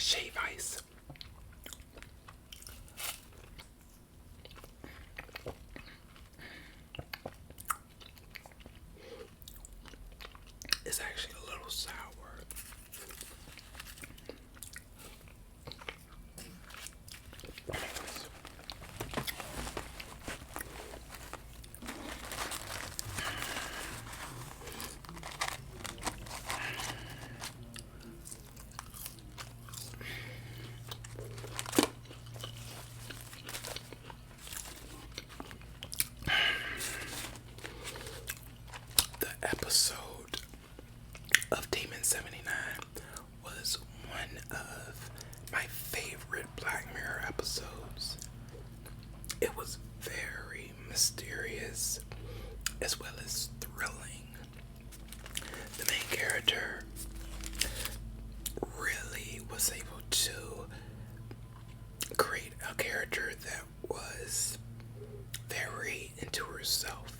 shave ice. It's actually a little sour. The episode of Demon 79 was one of my favorite Black Mirror episodes. It was very mysterious as well as thrilling. The main character really was able to create a character that was very into herself,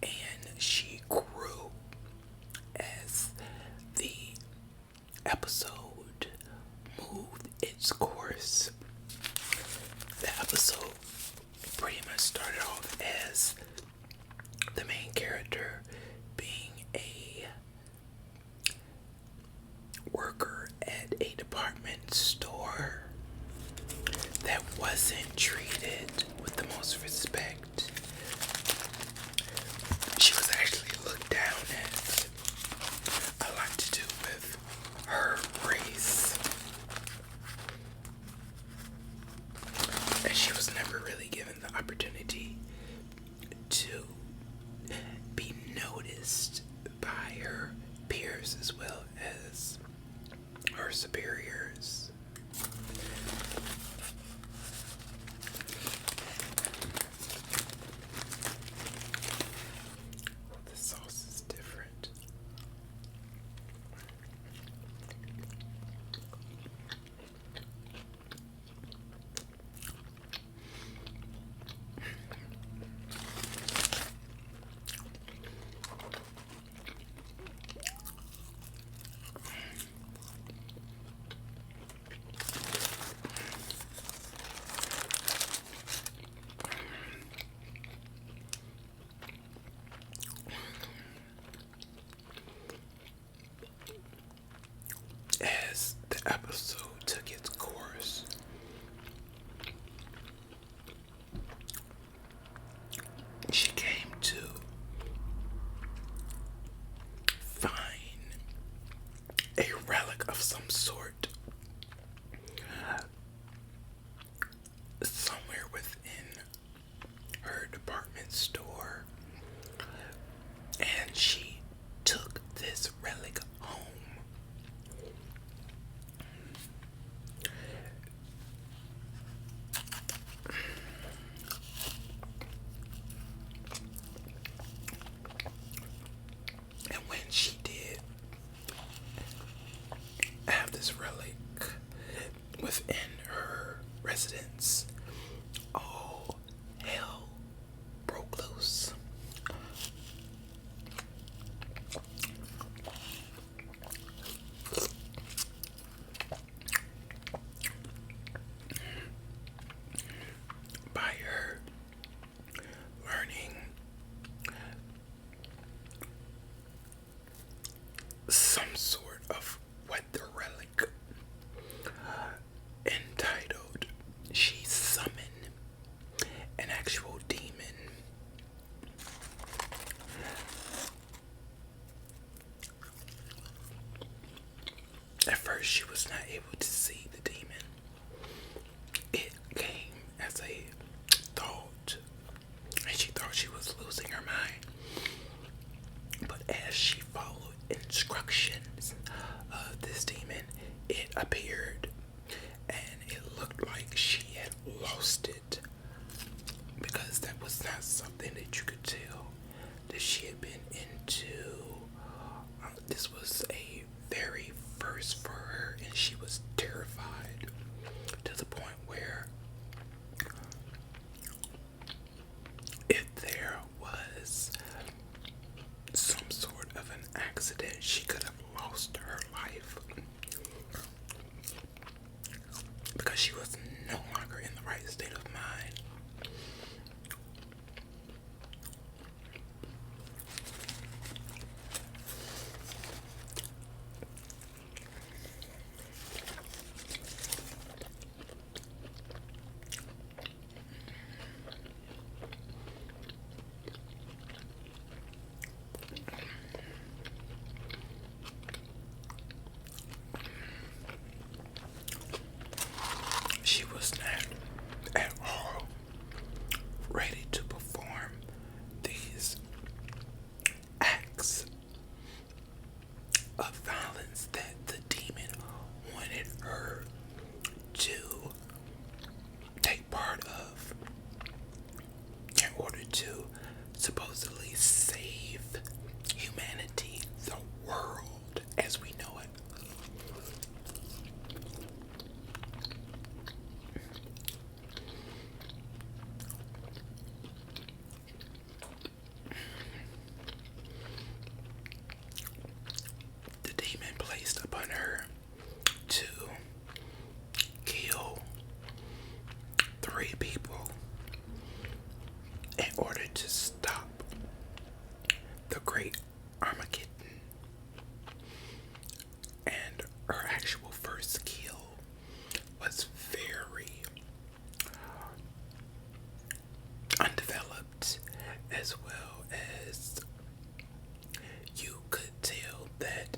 and she grew as the episode moved its course. The episode pretty much started off as the main character being a worker at a department store that wasn't treated with the most respect. She was actually looked down at, a lot to do with her race, and she was never really given the opportunity to be noticed by her peers as well as her superiors. The sauce is different. As the episode took its course, she came to find a relic of some sort somewhere within her department store, and she took this relic home. And when she did have this relic within her residence, all hell broke loose. By her learning some sort of what the relic entitled, she summoned an actual demon. At first, she was not able to see the demon. It came as a thought, and she thought she was losing her mind. But as she followed instructions of this demon, it appeared, and it looked like she had lost it, because that was not something that you could tell that she had been into. This was a very first for her, and she was terrified to the point where if there was some sort of an accident, she could have lost her life. Great Armageddon. And her actual first kill was very undeveloped, as well as you could tell that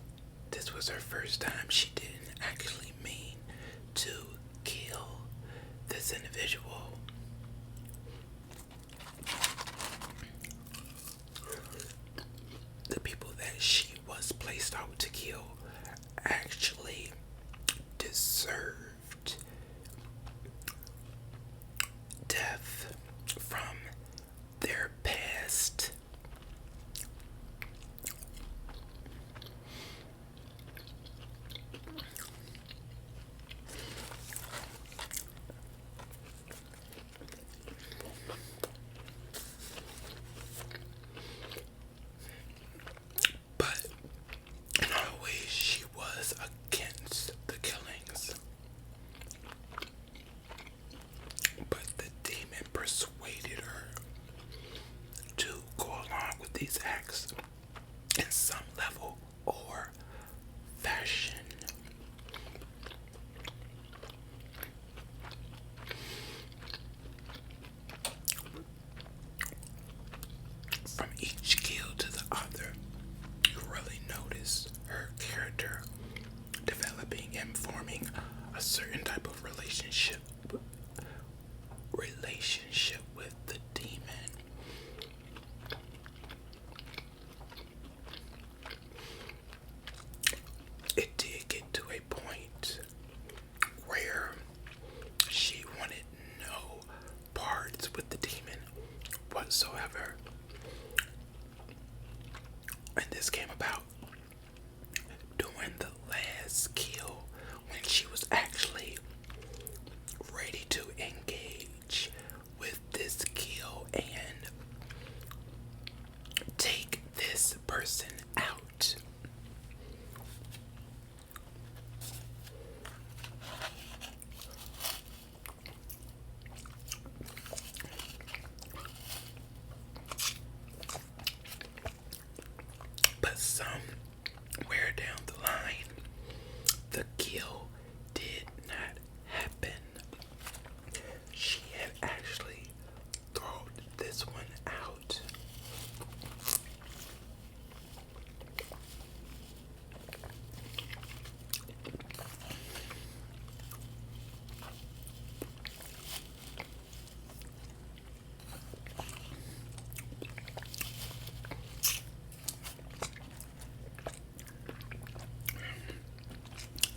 this was her first time. She didn't actually mean to kill this individual. The people that she was placed out to kill actually deserved death from their past. But in all ways, she was against the killings. But the demon persuaded her to go along with these acts in some level or fashion. From each kill to the other, you really notice her character developing and forming a certain type of relationship with the demon. It did get to a point where she wanted no parts with the demon whatsoever. And this came about during the last kill, when she was actually ready to engage with this kill and take this person out. But somewhere down the line, the kill did not happen. She had actually thrown this one out.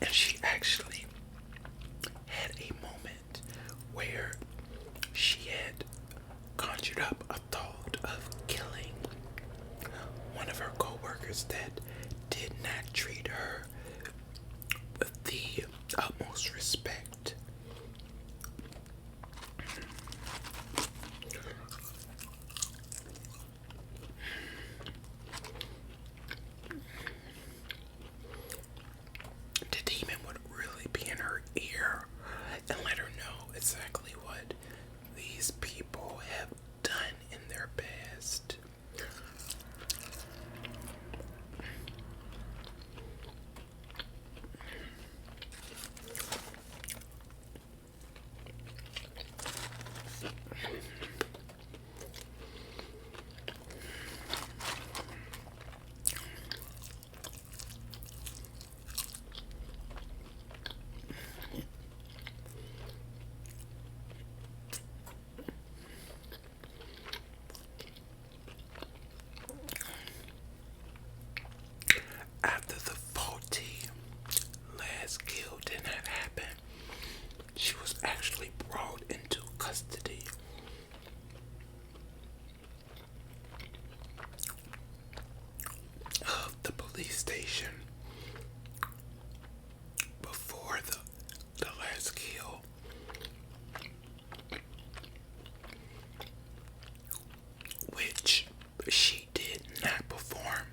And she actually had a moment where she had conjured up a thought of killing one of her co-workers that did not treat her with the utmost respect. The demon would really be in her ear and let her know exactly what these people have done in their past. After the faulty last kill did not happen, she was actually brought into custody. Of the police station before the last kill. Which she did not perform.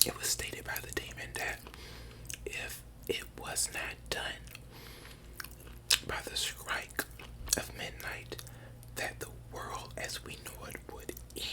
It was stated by the demon that if it was not done by the strike of midnight, that the world as we know it would end.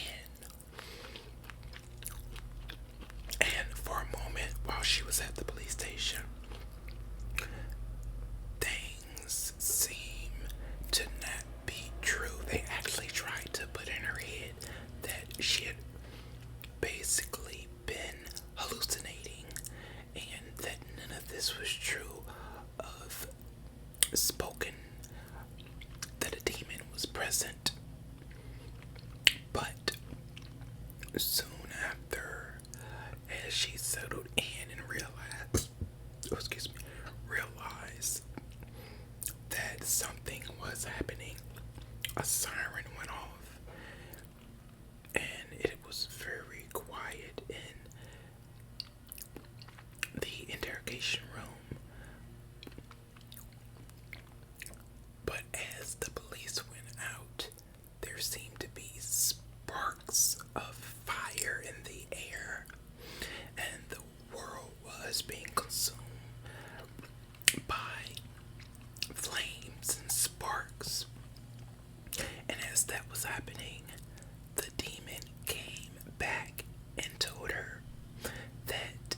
soon after, as she settled in and realized, oh, excuse me, realized that something was happening, a siren went off, and it was very quiet in the interrogation room. But as the police went out, there seemed to be sparks of fire in the air, and the world was being consumed by flames and sparks. And as that was happening, the demon came back and told her that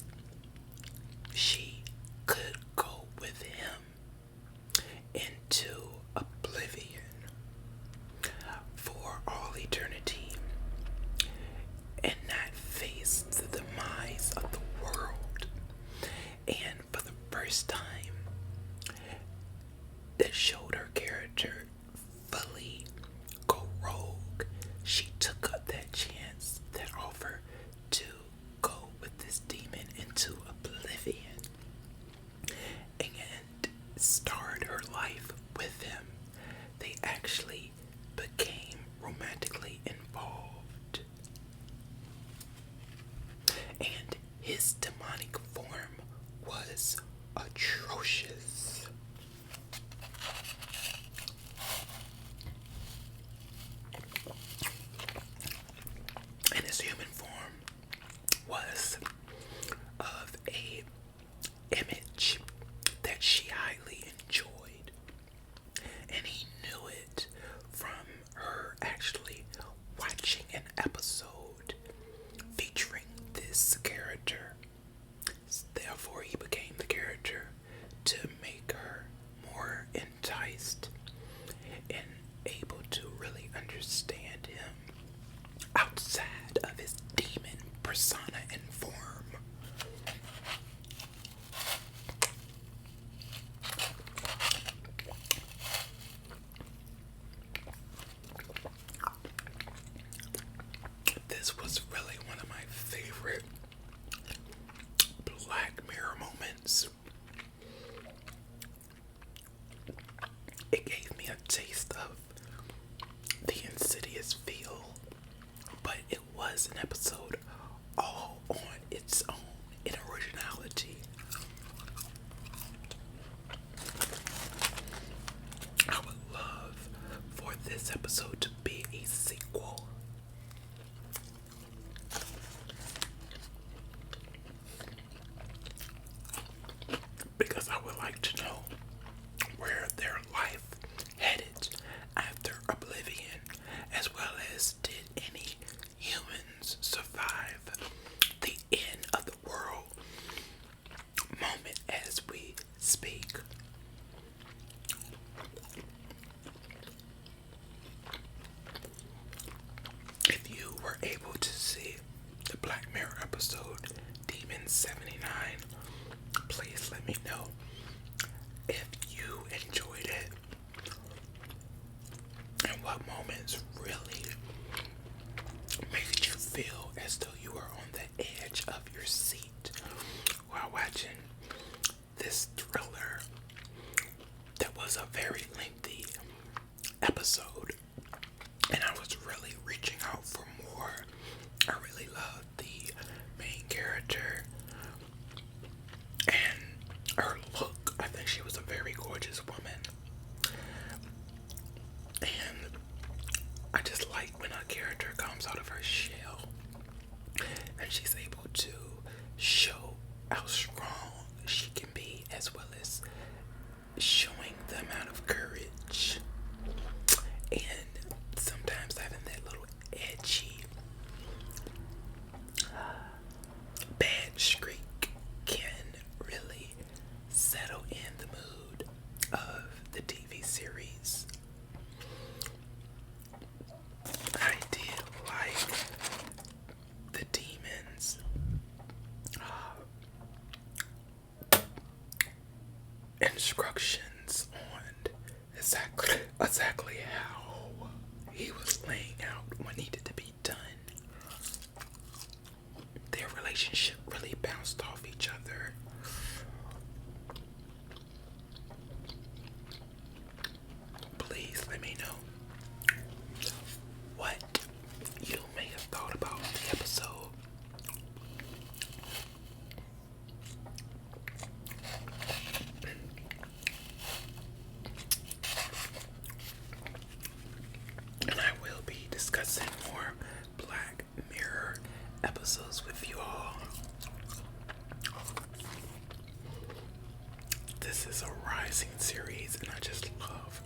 she could go with him into oblivion for all eternity and not face the demise of the world. And for the first time, that showed her character fully go rogue. She took up that chance, that offer to go with this demon into oblivion and start her life with him. They actually became romantically involved. And his demonic form was atrocious. And his human form was of a image that she highly enjoyed. And he knew it from her actually watching an episode featuring this character. Therefore, he became the character to make her more enticed and able to really understand him outside of his demon persona and form. This was really one of my favorite Black Mirror moments. It gave me a taste of the Insidious feel, but it was an episode all on its own in originality. I would love for this episode to be a sequel. Because I would like to know where their life headed after oblivion, as well as did any humans survive the end of the world moment as we speak. If you were able to see the Black Mirror episode Demon 79, please let me know if you enjoyed it and what moments really made you feel as though you were on the edge of your seat while watching this thriller that was a very lengthy episode, and I was really reaching out for more. I really loved the main character and her look. I think she was a very gorgeous woman, and I just like when a character comes out of her shell and she's able to show how strong she can be, as well as showing the amount of courage and sometimes having that little edgy bad streak can really settle in the mood of the TV series. I did like the demons instructions on exactly relationship really bounced off each other. Please let me know what you may have thought about the episode. And I will be discussing more Black Mirror episodes with you all. This is a rising series, and I just love